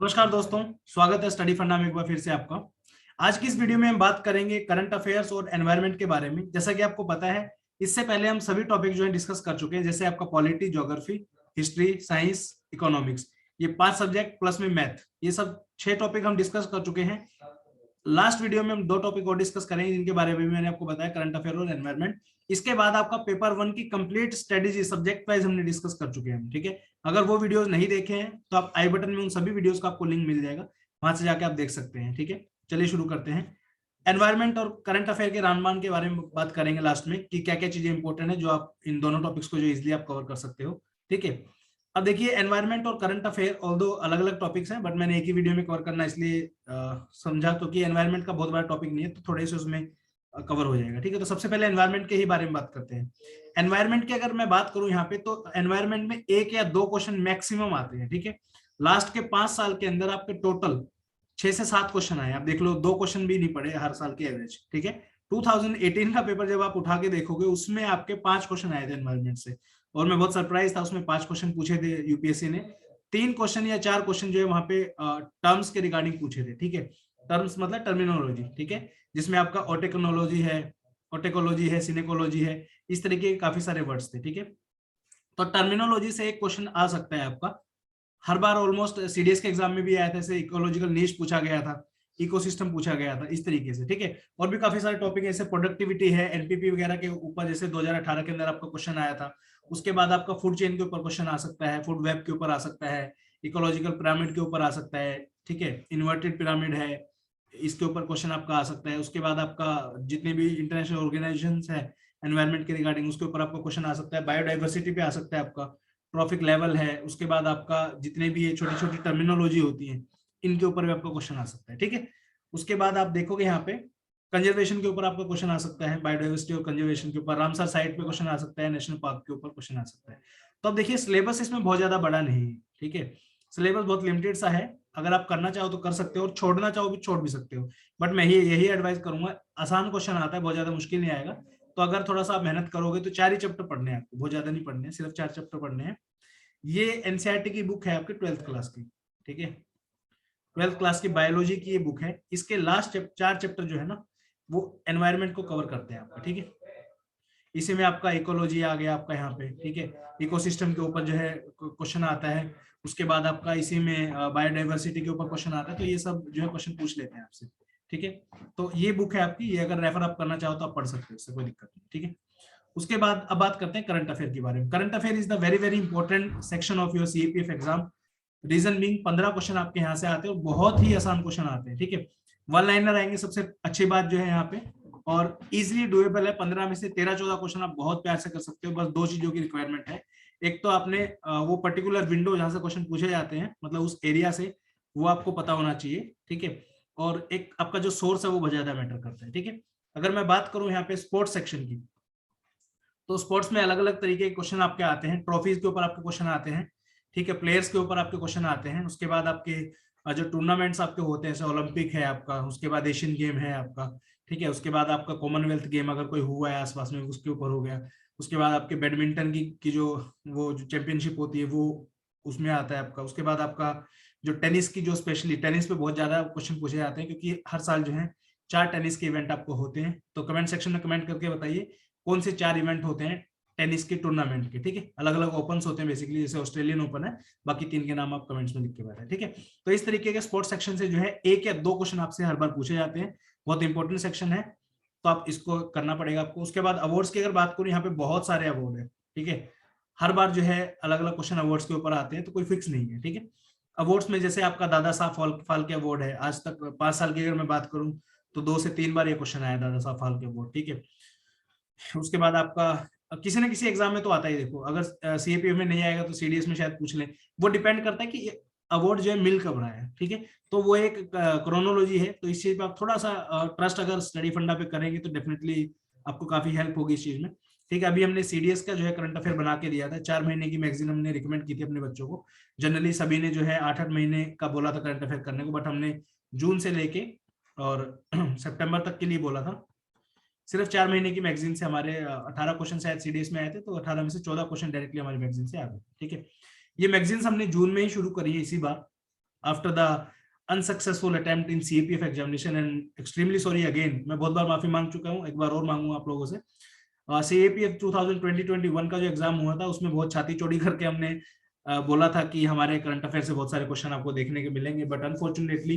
नमस्कार दोस्तों, स्वागत है स्टडी फंडा में एक बार फिर से आपका। आज की इस वीडियो में हम बात करेंगे करंट अफेयर्स और एनवायरनमेंट के बारे में। जैसा कि आपको पता है, इससे पहले हम सभी टॉपिक जो है डिस्कस कर चुके हैं, जैसे आपका polity, geography, history, science, economics, ये 5 सब्जेक्ट प्लस में मैथ, ये सब 6 टॉपिक हम डिस्कस कर चुके हैं। लास्ट वीडियो में हम 2 टॉपिक और डिस्कस करेंगे, जिनके बारे में मैंने आपको बताया, करंट अफेयर और एनवायरनमेंट। इसके बाद आपका पेपर 1 की कंप्लीट स्ट्रेटेजी सब्जेक्ट वाइज हमने डिस्कस कर चुके हैं, ठीक है। अगर वो वीडियोस नहीं देखे हैं तो आप आई बटन में उन सभी वीडियोस का आपको लिंक मिल जाएगा, वहां से जाके आप देख सकते हैं, ठीक है। चलिए शुरू करते हैं। एनवायरनमेंट और करंट अफेयर के रामबान के बारे में बात करेंगे लास्ट में, कि क्या क्या चीजें इंपॉर्टेंट है जो आप इन दोनों टॉपिक्स को जो इजिली आप कवर कर सकते हो, ठीक है। अब देखिए, एनवायरनमेंट और करंट अफेयर ऑल्दो अलग अलग टॉपिक्स हैं, बट मैंने एक ही वीडियो में कवर करना इसलिए समझा, तो कि एनवायरनमेंट का बहुत बड़ा टॉपिक नहीं है, तो थोड़े से उसमें कवर हो जाएगा, ठीक है। तो सबसे पहले एनवायरनमेंट के ही बारे में बात करते हैं। एनवायरनमेंट की अगर मैं बात करूं यहाँ पे, तो एनवायरनमेंट में 1 या 2 क्वेश्चन मैक्सिमम आते हैं, ठीक है। लास्ट के 5 साल के अंदर आपके टोटल 6 से 7 क्वेश्चन आए, आप देख लो, 2 क्वेश्चन भी नहीं पड़े हर साल के एवरेज, ठीक है। 2018 का पेपर जब आप उठा के देखोगे, उसमें आपके 5 क्वेश्चन आए थे एनवायरनमेंट से, और मैं बहुत सरप्राइज था, उसमें 5 क्वेश्चन पूछे थे यूपीएससी ने। 3 क्वेश्चन या 4 क्वेश्चन जो है वहां पे टर्म्स के रिगार्डिंग पूछे थे, ठीक है। टर्म्स मतलब टर्मिनोलॉजी, ठीक है, जिसमें आपका ऑटेकोलॉजी है, सिनेकोलॉजी है, इस तरीके के काफी सारे वर्ड्स थे, ठीक है। तो टर्मिनोलॉजी से एक क्वेश्चन आ सकता है आपका, हर बार ऑलमोस्ट सीडीएस के एग्जाम में भी आया था, जैसे इकोलॉजिकल नीश पूछा गया था, इकोसिस्टम पूछा गया था, इस तरीके से, ठीक है। और भी काफी सारे टॉपिक है, जैसे प्रोडक्टिविटी है, एनपीपी वगैरह के ऊपर, जैसे 2018 के अंदर आपका क्वेश्चन आया था। उसके बाद आपका फूड चेन के ऊपर क्वेश्चन आ सकता है, फूड वेब के ऊपर आ सकता है, इकोलॉजिकल पिरामिड के ऊपर आ सकता है, ठीक है, इन्वर्टेड पिरामिड है, इसके ऊपर क्वेश्चन आपका आ सकता है। उसके बाद आपका जितने भी इंटरनेशनल ऑर्गेनाइजेशन है एनवायरमेंट के रिगार्डिंग, उसके ऊपर आपका क्वेश्चन आ सकता है। बायोडाइवर्सिटी पे आ सकता है आपका, ट्रॉफिक लेवल है, उसके बाद आपका जितने भी ये छोटी छोटी टर्मिनोलॉजी होती है, इनके ऊपर भी आपका क्वेश्चन आ सकता है, ठीक है। उसके बाद आप देखोगे यहाँ पे कंजर्वेशन के ऊपर आपका क्वेश्चन आ सकता है, बायोडाइवर्सिटी और कंजर्वेशन के ऊपर, रामसर साइट पे क्वेश्चन आ सकता है, नेशनल पार्क के ऊपर क्वेश्चन आ सकता है। तो अब देखिए, सिलेबस इसमें बहुत ज्यादा बड़ा नहीं है, ठीक है। सिलेबस बहुत लिमिटेड सा है, अगर आप करना चाहो तो कर सकते हो, और छोड़ना चाहो भी छोड़ भी सकते हो। बट मैं यही एडवाइस करूंगा, आसान क्वेश्चन आता है, बहुत ज्यादा मुश्किल नहीं आएगा। तो अगर थोड़ा सा आप मेहनत करोगे तो 4 ही चैप्टर पढ़ने हैं आपको, बहुत ज्यादा नहीं पढ़ने हैं, सिर्फ 4 चैप्टर पढ़ने हैं। ये एनसीईआरटी की बुक है आपकी 12th क्लास की, ठीक है। 12th क्लास की बायोलॉजी की ये बुक है, इसके लास्ट 4 चैप्टर जो है ना, वो एनवायरनमेंट को कवर करते हैं आपका, ठीक है। इसी में आपका इकोलॉजी आ गया आपका यहाँ पे, ठीक है, इकोसिस्टम के ऊपर जो है क्वेश्चन आता है। उसके बाद आपका इसी में बायोडाइवर्सिटी के ऊपर क्वेश्चन आता है, तो ये सब जो है क्वेश्चन पूछ लेते हैं आपसे, ठीक है। तो ये बुक है आपकी, ये अगर रेफर आप करना चाहो तो आप पढ़ सकते हो, इससे कोई दिक्कत नहीं, ठीक है। उसके बाद अब बात करते हैं करंट अफेयर के बारे में। Current affair is the very very important section of your CAPF exam. Reason being 15 question आपके यहाँ से आते हैं, और बहुत ही आसान क्वेश्चन आते हैं, ठीक है। वन लाइनर आएंगे, सबसे अच्छी बात जो है यहाँ पे, और इजिली डुएबल है। 15 में से 13-14 क्वेश्चन आप बहुत प्यार से कर सकते हो। बस 2 चीजों की रिक्वायरमेंट है, एक तो आपने वो पर्टिकुलर विंडो जहां से क्वेश्चन पूछे जाते हैं, मतलब उस एरिया से, वो आपको पता होना चाहिए, ठीक है। और एक आपका जो सोर्स है वो बहुत ज्यादा मैटर करता है, ठीक है। अगर मैं बात करूं यहाँ पे स्पोर्ट्स सेक्शन की, तो स्पोर्ट्स में अलग अलग तरीके के क्वेश्चन आपके आते हैं, ट्रॉफीज के ऊपर आपके क्वेश्चन आते हैं, ठीक है, प्लेयर्स के ऊपर आपके क्वेश्चन आते हैं। उसके बाद आपके जो टूर्नामेंट्स आपके होते हैं, जैसे ओलंपिक है आपका, उसके बाद एशियन गेम है आपका, ठीक है। उसके बाद आपका कॉमनवेल्थ गेम अगर कोई हुआ है आसपास में, उसके ऊपर हो गया। उसके बाद आपके बैडमिंटन की जो वो जो चैंपियनशिप होती है, वो उसमें आता है आपका। उसके बाद आपका जो टेनिस की, जो स्पेशली टेनिस पे बहुत ज्यादा क्वेश्चन पूछे जाते हैं, क्योंकि हर साल जो है 4 टेनिस के इवेंट आपको होते हैं। तो कमेंट सेक्शन में कमेंट करके बताइए कौन से 4 इवेंट होते हैं टेनिस के टूर्नामेंट के, ठीक है। अलग अलग ओपन होते हैं बेसिकली, जैसे ऑस्ट्रेलियन ओपन है, बाकी 3 के नाम आप कमेंट्स में लिख के बताएं, ठीक है। तो इस तरीके के स्पोर्ट्स सेक्शन से जो है 1 या 2 क्वेश्चन आपसे हर बार पूछे जाते हैं, बहुत इंपॉर्टेंट सेक्शन है, तो आप इसको करना पड़ेगा आपको। उसके बाद अवार्ड्स की अगर बात करूं, यहाँ पे बहुत सारे अवार्ड है, ठीक है। हर बार जो है अलग अलग क्वेश्चन अवार्ड्स के ऊपर आते हैं, तो कोई फिक्स नहीं है, ठीक है। अवार्ड्स में जैसे आपका दादा साहब फाल्के अवार्ड है, आज तक 5 साल की अगर मैं बात करूं, तो 2 से 3 बार ये क्वेश्चन आया दादा साहब फाल्के अवार्ड, ठीक है। उसके बाद आपका किसी ना किसी एग्जाम में तो आता ही, देखो, अगर सीएपीएफ में नहीं आएगा तो सीडीएस में शायद पूछ लें। वो डिपेंड करता है कि अवार्ड जो है मिल कब रहा है, ठीक है। तो वो एक क्रोनोलॉजी है, तो इस चीज पे आप थोड़ा सा ट्रस्ट अगर स्टडी फंडा पे करेंगे तो डेफिनेटली आपको काफी हेल्प होगी इस चीज में, ठीक है। अभी हमने सीडीएस का जो है करंट अफेयर बना के दिया था, 4 महीने की मैगजीन हमने रिकमेंड की थी अपने बच्चों को। जनरली सभी ने जो है 8-8 महीने का बोला था करंट अफेयर करने को, बट हमने जून से लेके और सितंबर तक के लिए बोला था। सिर्फ 4 महीने की मैगजीन से हमारे 18 क्वेश्चन शायद सीडीएस में आए थे, तो 18 में से 14 क्वेश्चन डायरेक्टली हमारी मैगजीन से आ गए, ठीक है। ये मैगजीन हमने जून में ही शुरू करी है इसी बार, after the unsuccessful attempt in CAPF examination and extremely sorry again, मैं बहुत बार माफी मांग चुका हूँ, एक बार और मांगूंगा आप लोगों से। सीएपीएफ 2020-21 का जो एग्जाम हुआ था उसमें बहुत छाती चौड़ी करके हमने बोला था कि हमारे करंट अफेयर से बहुत सारे क्वेश्चन आपको देखने के मिलेंगे, बट अनफॉर्चुनेटली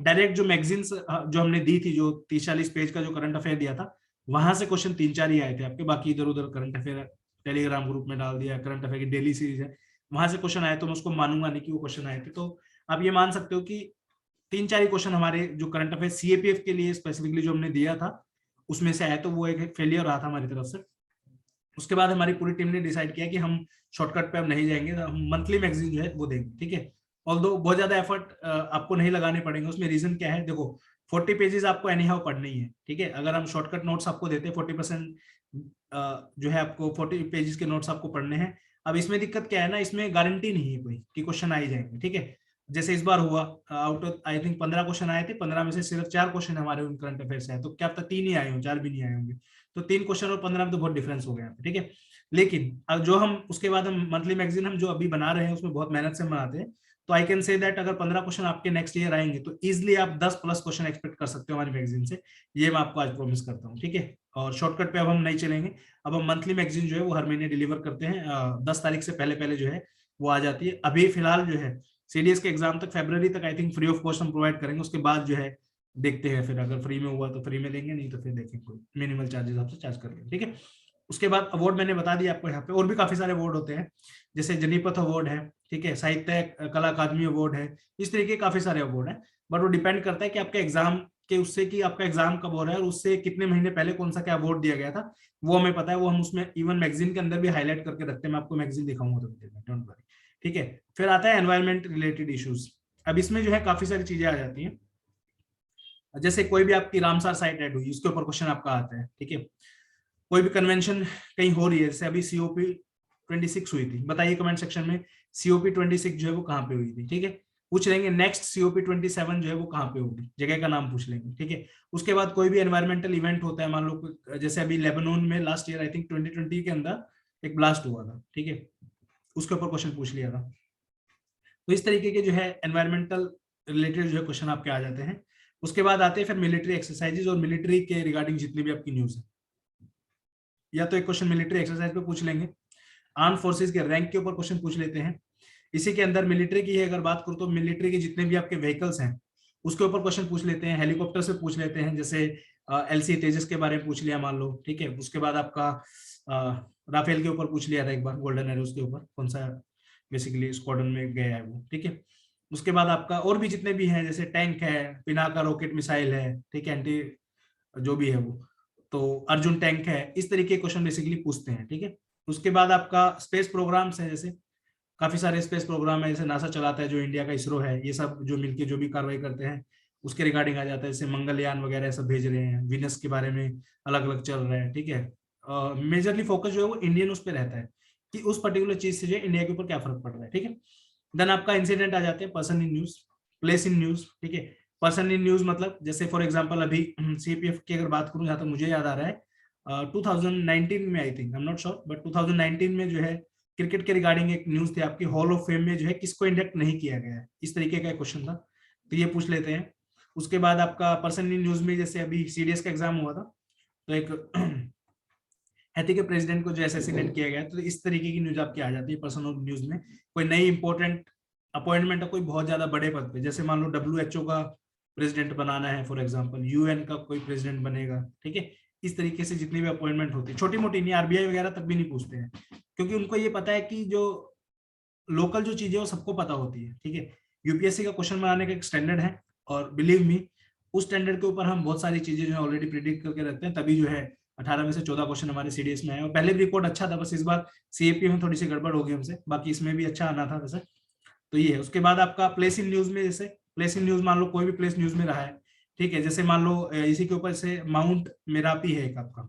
डायरेक्ट जो मैगजीन्स जो हमने दी थी, जो 30-40 पेज का जो करंट अफेयर दिया था, वहां से क्वेश्चन 3-4 ही आए थे आपके, बाकी इधर उधर करंट अफेयर टेलीग्राम ग्रुप में डाल दिया, करंट अफेयर की डेली सीरीज है वहां से क्वेश्चन आए, तो मैं उसको मानूंगा नहीं कि वो क्वेश्चन आए थे। तो आप ये मान सकते हो कि 3-4 ही क्वेश्चन हमारे जो करंट अफेयर सीएपीएफ के लिए स्पेसिफिकली जो हमने दिया था उसमें से आया, तो वो एक फेलियर रहा था हमारी तरफ से। उसके बाद हमारी पूरी टीम ने डिसाइड किया कि हम शॉर्टकट पे अब नहीं जाएंगे, हम मंथली मैगजीन जो है वो देंगे, ठीक है। ऑल्दो बहुत ज्यादा एफर्ट आपको नहीं लगाने पड़ेंगे उसमें। रीजन क्या है, देखो 40 पेजेस आपको एनी हाउ पढ़नी है, ठीक है। अगर हम शॉर्टकट नोट्स आपको देते हैं 40% जो है आपको 40 पेजेस के नोट्स आपको पढ़ने हैं। अब इसमें दिक्कत क्या है ना, इसमें गारंटी नहीं है कोई कि क्वेश्चन आ ही जाएंगे, ठीक है। जैसे इस बार हुआ, out of I think 15 question आए थे, 15 में से सिर्फ 4 क्वेश्चन हमारे उन करंट अफेयर से आए, तो क्या अब तक 3 ही आए हों, 4 भी नहीं आए होंगे। तो 3 क्वेश्चन और 15 में तो बहुत डिफरेंस हो गया, ठीक है। लेकिन अब जो हम उसके बाद हम मंथली मैगजीन हम जो अभी बना रहे हैं उसमें बहुत मेहनत से बनाते हैं, तो आई कैन से दैट अगर 15 क्वेश्चन आपके नेक्स्ट ईयर आएंगे तो इजिली आप 10+ क्वेश्चन एक्सपेक्ट कर सकते हो हमारी मैगजीन से, ये मैं आपको आज प्रॉमिस करता हूँ, ठीक है। और शॉर्टकट पे अब हम नहीं चलेंगे, अब हम मंथली मैगजीन जो है वो हर महीने डिलीवर करते हैं, 10 तारीख से पहले पहले जो है वो आ जाती है। अभी फिलहाल जो है सीडीएस के एग्जाम तक, फरवरी तक I think free of cost हम प्रोवाइड करेंगे, उसके बाद जो है देखते हैं, फिर अगर फ्री में हुआ तो फ्री में देंगे, नहीं तो फिर देखेंगे कोई मिनिमल चार्जेस आपसे चार्ज करके, ठीक है। उसके बाद अवार्ड मैंने बता दिया आपको, यहाँ पे और भी काफी सारे अवार्ड होते हैं, जैसे जनीपथ अवार्ड है, ठीक है, साहित्य कला अकादमी अवार्ड है, इस तरीके के काफी सारे अवार्ड है। बट वो डिपेंड करता है कि आपके एग्जाम के उससे कि आपका एग्जाम कब हो रहा है और उससे कितने महीने पहले कौन सा क्या अवार्ड दिया गया था, वो हमें पता है, वो हम उसमें इवन मैगजीन के अंदर भी हाईलाइट करके रखते हैं। मैं आपको मैगजीन दिखाऊंगा तो डोंट वरी, ठीक है। फिर आता है एनवायरमेंट रिलेटेड इश्यूज। अब इसमें जो है काफी सारी चीजें आ जाती हैं, जैसे कोई भी आपकी रामसार साइट ऐड हुई उसके ऊपर क्वेश्चन आपका आता है, ठीक है। कोई भी कन्वेंशन कहीं हो रही है, जैसे अभी सीओपी 26 हुई थी, बताइए कमेंट सेक्शन में सीओपी 26 जो है वो कहाँ पे हुई थी, ठीक है। पूछ लेंगे नेक्स्ट सीओपी 27 जो है वो कहाँ पे होगी, जगह का नाम पूछ लेंगे, ठीक है। उसके बाद कोई भी एनवायरमेंटल इवेंट होता है, मान लो जैसे अभी लेबनान में लास्ट ईयर आई थिंक 2020 के अंदर एक ब्लास्ट हुआ था, ठीक है, उसके ऊपर क्वेश्चन पूछ लिया था। तो इस तरीके के जो है एनवायरमेंटल रिलेटेड जो है क्वेश्चन आपके आ जाते हैं। उसके बाद आते हैं फिर मिलिट्री एक्सरसाइजेज और मिलिट्री के रिगार्डिंग जितनी भी आपकी न्यूज है, या तो एक क्वेश्चन मिलिट्री एक्सरसाइज पे पूछ लेंगे, आर्म फोर्सेस के रैंक के ऊपर क्वेश्चन पूछ लेते हैं। इसी के अंदर मिलिट्री की अगर बात करूं तो मिलिट्री के जितने भी आपके व्हीकल्स हैं उसके ऊपर क्वेश्चन पूछ लेते हैं, हेलीकॉप्टर से पूछ लेते हैं, जैसे एलसी तेजस के बारे में पूछ लिया मान लो, ठीक है। उसके बाद आपका राफेल के ऊपर पूछ लिया था एक बार, गोल्डन एरोज के ऊपर कौन सा बेसिकली स्क्वाड्रन में गया है वो, ठीक है। उसके बाद आपका और भी जितने भी हैं, जैसे टैंक है, पिनाका रॉकेट मिसाइल है, ठीक है, एंटी जो भी है वो, तो अर्जुन टैंक है, इस तरीके के क्वेश्चन बेसिकली पूछते हैं, ठीक है। उसके बाद आपका स्पेस प्रोग्राम्स है, जैसे काफी सारे स्पेस प्रोग्राम है, जैसे नासा चलाता है जो इंडिया का इसरो है, ये सब जो मिलके जो भी कार्रवाई करते हैं उसके रिगार्डिंग आ जाता है, जैसे मंगलयान वगैरह सब भेज रहे हैं, विनस के बारे में अलग अलग चल रहा है, ठीक है। मेजरली फोकस जो है वो इंडियन उस पर रहता है कि उस पर्टिकुलर चीज से जो है इंडिया के ऊपर क्या फर्क पड़ रहा है, ठीक है। देन आपका इंसिडेंट आ जाते हैं, person in news, place in news, ठीक है। पर्सन इन न्यूज मतलब जैसे फॉर एग्जांपल अभी सीपीएफ की अगर बात करूं, जहां तक मुझे याद आ रहा है 2019 में I think, I am not sure, but 2019 में जो है क्रिकेट के रिगार्डिंग एक न्यूज थी आपकी, हॉल ऑफ फेम में जो है किसको इंडक्ट नहीं किया गया है, इस तरीके का क्वेश्चन था, तो ये पूछ लेते हैं। उसके बाद आपका पर्सन इन न्यूज में जैसे अभी सीडीएस का एग्जाम हुआ था, तो एक हैती के प्रेसिडेंट को जो असैसिनेट किया गया, तो इस तरीके की न्यूज आपकी आ जाती है पर्सन ऑफ न्यूज में। कोई नई इंपॉर्टेंट अपॉइंटमेंट है कोई बहुत ज्यादा बड़े पद पे, जैसे मान लो डब्ल्यूएचओ का प्रेसिडेंट बनाना है फॉर एग्जांपल, यूएन का कोई प्रेसिडेंट बनेगा, ठीक है। इस तरीके से जितनी भी अपॉइंटमेंट होती है, छोटी मोटी नहीं, आरबीआई वगैरह तक भी नहीं पूछते हैं, क्योंकि उनको ये पता है कि जो लोकल जो चीजें वो सबको पता होती है, ठीक है। यूपीएससी का क्वेश्चन बनाने का एक स्टैंडर्ड है, और बिलीव मी उस स्टैंडर्ड के ऊपर हम बहुत सारी चीजें जो है ऑलरेडी प्रिडिक्ट करके रखते हैं, तभी जो है 18 में से 14 क्वेश्चन हमारे सीडीएस में आए, और पहले भी रिकॉर्ड अच्छा था, बस इस बार सीएपी में थोड़ी सी गड़बड़ हो गई हमसे, बाकी इसमें भी अच्छा आना था वैसे। तो ये है। उसके बाद आपका प्लेस इन न्यूज में, जैसे प्लेस इन न्यूज मान लो कोई भी प्लेस न्यूज में रहा है, ठीक है, जैसे मान लो इसी के ऊपर से माउंट मेरापी है एक आपका,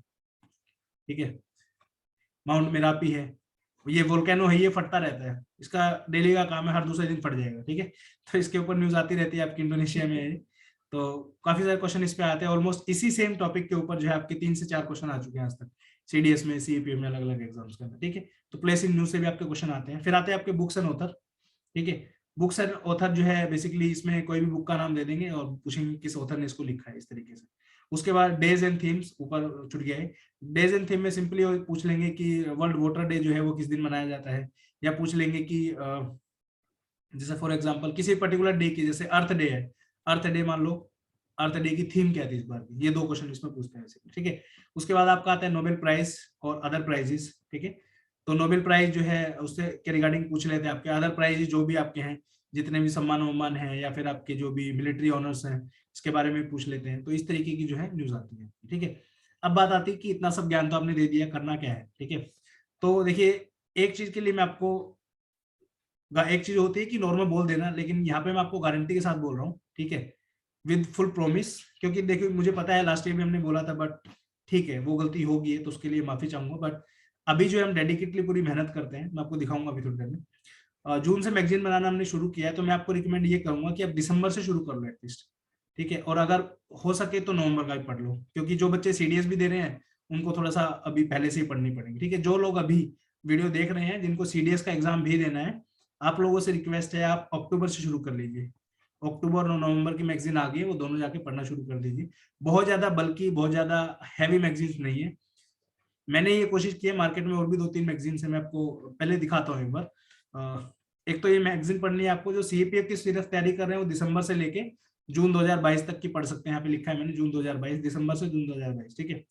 ठीक है, माउंट मेरापी है, ये वोल्केनो है, ये फटता रहता है, इसका डेली का काम है, हर दूसरे दिन फट जाएगा, ठीक है। तो इसके ऊपर न्यूज आती रहती है आपकी, इंडोनेशिया में है। तो काफी सारे क्वेश्चन इस पे आते हैं, ऑलमोस्ट इसी सेम टॉपिक के ऊपर जो है आपके 3 से 4 क्वेश्चन आ चुके हैं आज तक सीडीएस में, सीईपी में, अलग अलग एग्जाम्स के अंदर, ठीक है। तो प्लेस इन न्यूज से भी आपके क्वेश्चन आते हैं। फिर आते हैं आपके बुक्स एंड ऑथर, ठीक है। बुक्स एंड ऑथर जो है बेसिकली इसमें कोई भी बुक का नाम दे देंगे और पूछेंगे किस ऑथर ने इसको लिखा है, इस तरीके से। उसके बाद डेज एंड थीम्स ऊपर छुट गया है। डेज एंड थीम में सिंपली पूछ लेंगे कि वर्ल्ड वाटर डे जो है वो किस दिन मनाया जाता है, या पूछ लेंगे कि जैसे फॉर एग्जांपल किसी पर्टिकुलर डे की, जैसे अर्थ डे है, अर्थ डे मान लो, अर्थ डे की थीम क्या थी इस बार की, ये 2 क्वेश्चन इसमें पूछते हैं, ठीक है। उसके बाद आपका आता है नोबेल प्राइज और अदर प्राइजेस, ठीक है। तो नोबेल प्राइज जो है उससे के रिगार्डिंग पूछ लेते हैं, आपके अदर प्राइजेस जो भी आपके हैं, जितने भी सम्मान उम्मान हैं, या फिर आपके जो भी मिलिट्री ऑनर्स हैं, इसके बारे में पूछ लेते हैं। तो इस तरीके की जो है न्यूज आती है, ठीक है। अब बात आती है कि इतना सब ज्ञान तो आपने दे दिया, करना क्या है, ठीक है। तो देखिए, एक चीज के लिए मैं आपको, एक चीज होती है कि नॉर्मल बोल देना, लेकिन यहाँ पे मैं आपको गारंटी के साथ बोल रहा हूँ, ठीक है, विद फुल प्रॉमिस। क्योंकि देखिए मुझे पता है लास्ट ईयर भी हमने बोला था, बट ठीक है वो गलती हो गई है तो उसके लिए माफी चाहूंगा। बट अभी जो हम डेडिकेटली पूरी मेहनत करते हैं, मैं आपको दिखाऊंगा अभी थोड़ी देर में। जून से मैगजीन बनाना हमने शुरू किया है, तो मैं आपको रिकमेंड ये करूंगा कि आप दिसंबर से शुरू कर लो एटलीस्ट, ठीक है। और अगर हो सके तो नवंबर का भी पढ़ लो, क्योंकि जो बच्चे सीडीएस भी दे रहे हैं उनको थोड़ा सा अभी पहले से ही पढ़नी पड़ेगी, ठीक है। जो लोग अभी वीडियो देख रहे हैं जिनको सीडीएस का एग्जाम भी देना है, आप लोगों से रिक्वेस्ट है आप अक्टूबर से शुरू कर लीजिए। अक्टूबर और नवंबर की मैगजीन आ गई है, वो दोनों जाके पढ़ना शुरू कर दीजिए। बहुत ज्यादा बल्कि बहुत ज्यादा हैवी मैगजीन नहीं है। मैंने ये कोशिश की है, मार्केट में और भी 2-3 मैगजीन है, मैं आपको पहले दिखाता हूँ एक बार। एक तो ये मैगजीन पढ़नी है आपको, जो सीएपीएफ की सिर्फ तैयारी कर रहे हैं वो दिसंबर से लेके जून 2022 तक की पढ़ सकते हैं। यहाँ पे लिखा है मैंने जून 2022, दिसंबर से जून 2022, ठीक है।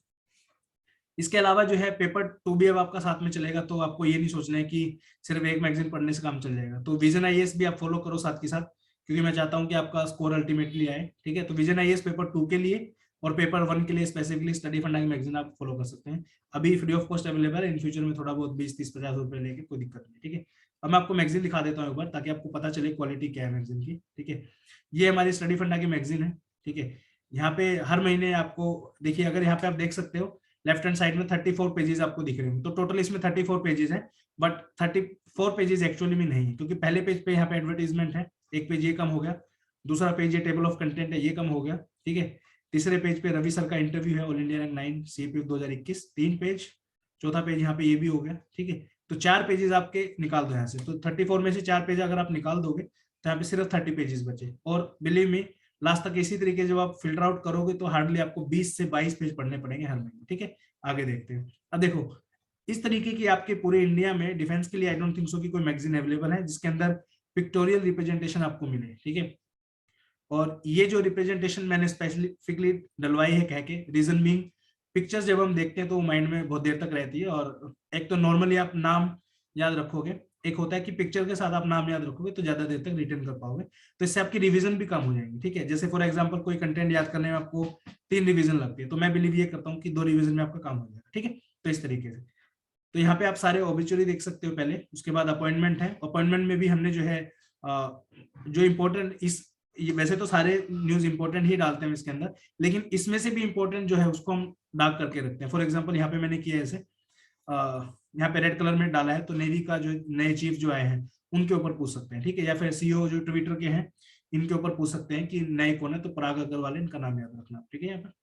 इसके अलावा जो है पेपर 2 भी अब आपका साथ में चलेगा, तो आपको ये नहीं सोचना है कि सिर्फ एक मैगजीन पढ़ने से काम चल जाएगा। तो विजन आईएएस भी आप फॉलो करो साथ के साथ, क्योंकि मैं चाहता हूं कि आपका स्कोर अल्टीमेटली आए, ठीक है। तो विजन आईएएस पेपर 2 के लिए और पेपर 1 के लिए स्पेसिफिकली स्टडी फंडा की मैगजीन आप फॉलो कर सकते हैं। अभी फ्री ऑफ कॉस्ट अवेलेबल है, इन फ्यूचर में थोड़ा बहुत 20-30-50 रुपए लेके कोई दिक्कत नहीं, ठीक है। अब मैं आपको मैगजीन दिखा देता हूँ एक बार, ताकि आपको पता चले क्वालिटी क्या है मैगजीन की, ठीक है। ये हमारी स्टडी फंडा की मैगजीन है, ठीक है। यहाँ पे हर महीने आपको, देखिए अगर यहाँ पे आप देख सकते हो लेफ्ट हैंड साइड में 34 पेजेस आपको दिख रहे हैं, तो टोटल इसमें 34 पेजेस हैं। बट 34 पेजेस एक्चुअली में नहीं है, क्योंकि पहले पेज पे यहाँ पे एडवर्टीजमेंट है, एक पेज ये कम हो गया, दूसरा पेज ये टेबल ऑफ कंटेंट है, ये कम हो गया, ठीक है। तीसरे पेज पे रवि सर का इंटरव्यू है, all India rank 9 CPF 2021, 3 page. चौथा पेज यहाँ पे ये भी हो गया, ठीक है। तो 4 पेजेस आपके निकाल दो यहाँ से, तो 34 में से 4 पेज अगर आप निकाल दोगे तो यहाँ पे सिर्फ 30 पेजेस बचे। और बिलीव मी, लास्ट तक इसी तरीके जब आप फिल्टर आउट करोगे तो हार्डली आपको 20 से 22 पेज पढ़ने पड़ेंगे हर महीने, ठीक है। आगे देखते हैं। अब देखो, इस तरीके की आपके पूरे इंडिया में डिफेंस के लिए आई डोंट थिंक सो कि कोई मैगजीन अवेलेबल है जिसके अंदर पिक्टोरियल रिप्रेजेंटेशन आपको मिले, ठीक है। और ये जो रिप्रेजेंटेशन मैंने स्पेसिफिकली डलवाई है कह के, रीजन बीइंग, पिक्चर्स जब हम देखते हैं तो माइंड में बहुत देर तक रहती है। और एक तो नॉर्मली आप नाम याद रखोगे, एक होता है कि पिक्चर के साथ आप नाम याद रखोगे तो ज्यादा देर तक रिटेन कर पाओगे, तो इससे आपकी रिवीजन भी कम हो जाएगी, ठीक है। जैसे फॉर एग्जांपल कोई कंटेंट याद करने में आपको 3 रिवीजन लगती है, तो मैं बिलीव ये करता हूँ कि 2 रिवीजन में आपका काम हो जाएगा, ठीक है। तो इस तरीके से, तो यहाँ पे आप सारे ऑब्ituary देख सकते हो पहले। उसके बाद अपॉइंटमेंट है, अपॉइंटमेंट में भी हमने जो है जो इम्पोर्टेंट इस, वैसे तो सारे न्यूज इंपॉर्टेंट ही डालते हैं इसके अंदर, लेकिन इसमें से भी इंपॉर्टेंट जो है उसको हम डार्क करके रखते हैं। फॉर एग्जांपल यहाँ पे मैंने किया है ऐसे, यहाँ पे रेड कलर में डाला है, तो नेवी का जो नए चीफ जो आए हैं उनके ऊपर पूछ सकते हैं, ठीक है। या फिर सीईओ जो ट्विटर के हैं इनके ऊपर पूछ सकते हैं कि नए कौन है, तो पराग अग्रवाल इनका नाम याद रखना, ठीक है। यहाँ पे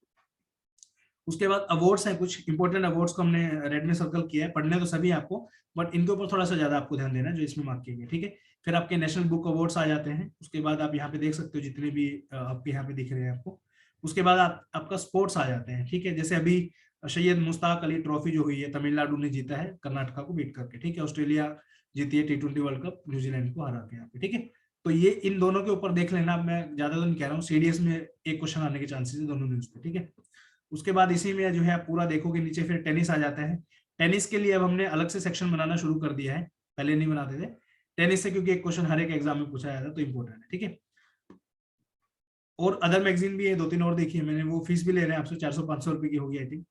उसके बाद अवार्ड्स है, कुछ इंपॉर्टेंट अवार्ड्स को हमने रेड में सर्कल किया है, पढ़ने तो सभी आपको, बट इनके ऊपर थोड़ा सा ज्यादा आपको ध्यान देना है जो इसमें मार्क किए गए, ठीक है। फिर आपके नेशनल बुक अवार्ड्स आ जाते हैं। उसके बाद आप यहाँ पे देख सकते हो जितने भी आपके यहाँ पे दिख रहे हैं आपको। उसके बाद आपका स्पोर्ट्स आ जाते हैं, ठीक है। जैसे अभी सैयद मुश्ताक अली ट्रॉफी जो हुई है, तमिलनाडु ने जीता है कर्नाटका को बीट करके, ठीक है। ऑस्ट्रेलिया जीती है T20 वर्ल्ड कप न्यूजीलैंड को हरा के यहाँ पे, ठीक है। तो ये इन दोनों के ऊपर देख लेना, मैं ज्यादा तो नहीं कह रहा हूँ, सीडीएस में एक क्वेश्चन आने के चांसेस है दोनों न्यूज पे, ठीक है। उसके बाद इसी में जो है आप पूरा देखोगे नीचे, फिर टेनिस आ जाता है। टेनिस के लिए अब हमने अलग से सेक्शन बनाना शुरू कर दिया है, पहले नहीं बनाते थे टेनिस से, क्योंकि एक क्वेश्चन हर एक एग्जाम में पूछा जाता है तो इंपॉर्टेंट है, ठीक है। और अदर मैगजीन भी है 2-3 और देखी है मैंने, वो फीस भी ले रहे हैं आपसे, 400-500 रुपए की होगी आई थिंक,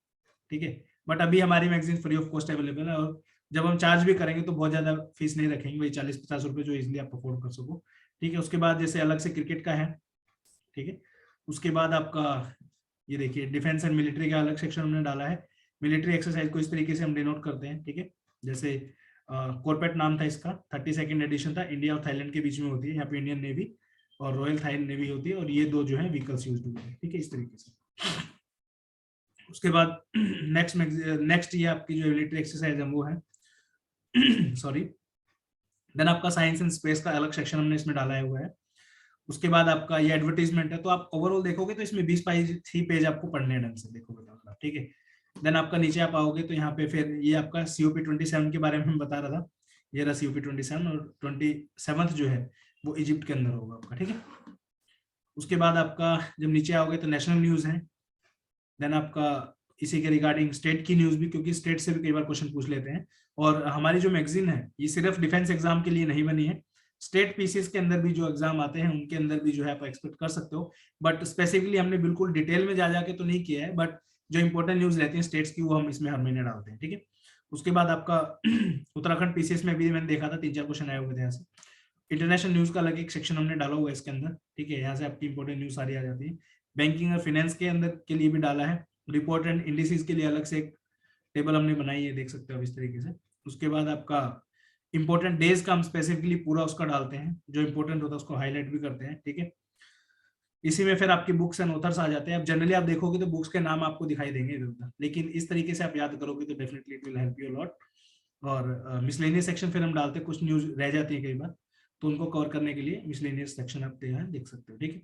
ठीक है। बट अभी हमारी magazine free of cost available है, और जब हम चार्ज भी करेंगे तो बहुत ज्यादा फीस नहीं रखेंगे, वही 40-50 रुपए जो इजिली आप अफोर्ड कर सको, ठीक है। उसके बाद जैसे अलग से क्रिकेट का है, ठीक है। उसके बाद आपका ये देखिए डिफेंस एंड मिलिट्री का अलग सेक्शन हमने डाला है। मिलिट्री एक्सरसाइज को इस तरीके से हम डिनोट करते हैं, ठीक है। जैसे कॉर्पेट नाम था इसका, 32nd एडिशन था, इंडिया और थाईलैंड के बीच में होती है, यहाँ पे इंडियन नेवी और रॉयल थाई नेवी होती है, और ये 2 जो है व्हीकल्स यूज हुए हैं, ठीक है, इस तरीके से। उसके बाद नेक्स्ट ये आपकी जो मिलिट्री एक्सरसाइज है वो है सॉरी देन आपका साइंस एंड स्पेस का अलग सेक्शन हमने इसमें डाला हुआ है। उसके बाद आपका ये एडवर्टीजमेंट है, तो आप ओवरऑल देखोगे तो इसमें 20 पेज आपको पढ़ने हैं ढंग से, देखोगे तो ठीक है। देन आपका नीचे आप आओगे तो यहाँ पे फिर ये आपका COP27 के बारे में मैं बता रहा था, ये रहा COP27 और 27th जो है वो इजिप्ट के अंदर होगा आपका, ठीक है। उसके बाद आपका जब नीचे आओगे तो नेशनल न्यूज है। देन आपका इसी के रिगार्डिंग स्टेट की न्यूज भी, क्योंकि स्टेट से भी कई बार क्वेश्चन पूछ लेते हैं। और हमारी जो मैगजीन है ये सिर्फ डिफेंस एग्जाम के लिए नहीं बनी है, स्टेट पीसीएस के अंदर भी जो एग्जाम आते हैं उनके अंदर भी जो है आप एक्सपेक्ट कर सकते हो। बट स्पेसिफिकली हमने बिल्कुल डिटेल में जा जाके तो नहीं किया है, बट जो इंपॉर्टेंट न्यूज रहती है स्टेट्स की वो हम इसमें हर महीने डालते हैं, ठीक है। उसके बाद आपका उत्तराखंड पीसीएस में भी मैंने देखा था 3-4 क्वेश्चन आए हुए थे यहाँ से। इंटरनेशनल न्यूज का अलग एक सेक्शन हमने डाला हुआ है इसके अंदर, ठीक है। यहाँ से आपकी इंपॉर्टेंट न्यूज सारी आ जाती है। बैंकिंग और फाइनेंस के अंदर के लिए भी डाला है। रिपोर्ट एंड इंडिसेस के लिए अलग से एक टेबल हमने बनाई है, देख सकते हो इस तरीके से। उसके बाद आपका इंपॉर्टेंट डेज का हम स्पेसिफिकली पूरा उसका डालते हैं, जो इंपॉर्टेंट होता है उसको हाईलाइट भी करते हैं, ठीक है। इसी में फिर आपकी बुक्स एंड ऑथर्स आ जाते हैं। अब जनरली आप देखोगे तो बुक्स के नाम आपको दिखाई देंगे इधर उधर, लेकिन इस तरीके से आप याद करोगे तो definitely it will help you lot. और मिसलेनियस सेक्शन फिर हम डालते हैं, कुछ न्यूज रह जाती है कई बार, तो उनको कवर करने के लिए मिसलेनियस सेक्शन आप यहाँ देख सकते हो, ठीक है।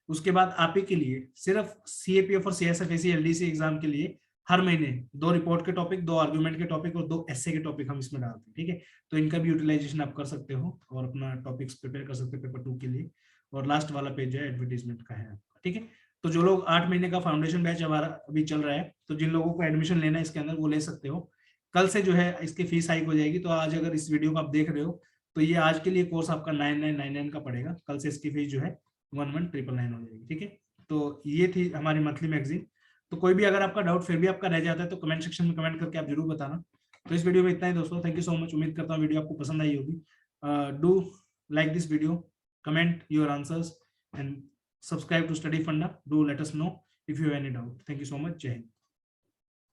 उसके बाद आप ही के लिए सिर्फ CAPF और CSFAC LDC एग्जाम के लिए हर महीने 2 रिपोर्ट के टॉपिक, 2 आर्गुमेंट के टॉपिक और 2 एस्से के टॉपिक हम इसमें डालते हैं, ठीक है। तो इनका भी यूटिलाइजेशन आप कर सकते हो और अपना टॉपिक्स प्रिपेयर कर सकते हो पेपर 2 के लिए। और लास्ट वाला पेज जो है एडवर्टीजमेंट का है, ठीक है। तो जो लोग 8 महीने का फाउंडेशन बैच हमारा अभी चल रहा है, तो जिन लोगों को एडमिशन लेना है इसके अंदर वो ले सकते हो। कल से जो है इसकी फीस हाइक हो जाएगी, तो आज अगर इस वीडियो को आप देख रहे हो तो ये आज के लिए कोर्स आपका 9999 का पड़ेगा, कल से इसकी फीस जो है 11,999 हो जाएगी, ठीक है। तो ये थी हमारी मंथली मैगजीन। तो कोई भी अगर आपका डाउट फिर भी आपका रह जाता है तो कमेंट सेक्शन में कमेंट करके आप जरूर बताना। तो इस वीडियो में इतना ही दोस्तों, थैंक यू सो मच। उम्मीद करता हूँ वीडियो आपको पसंद आई होगी। Do like this video, comment your answers and subscribe to Study Funda. Do let us know if you have any doubt. Thank you so much. Jai Hind.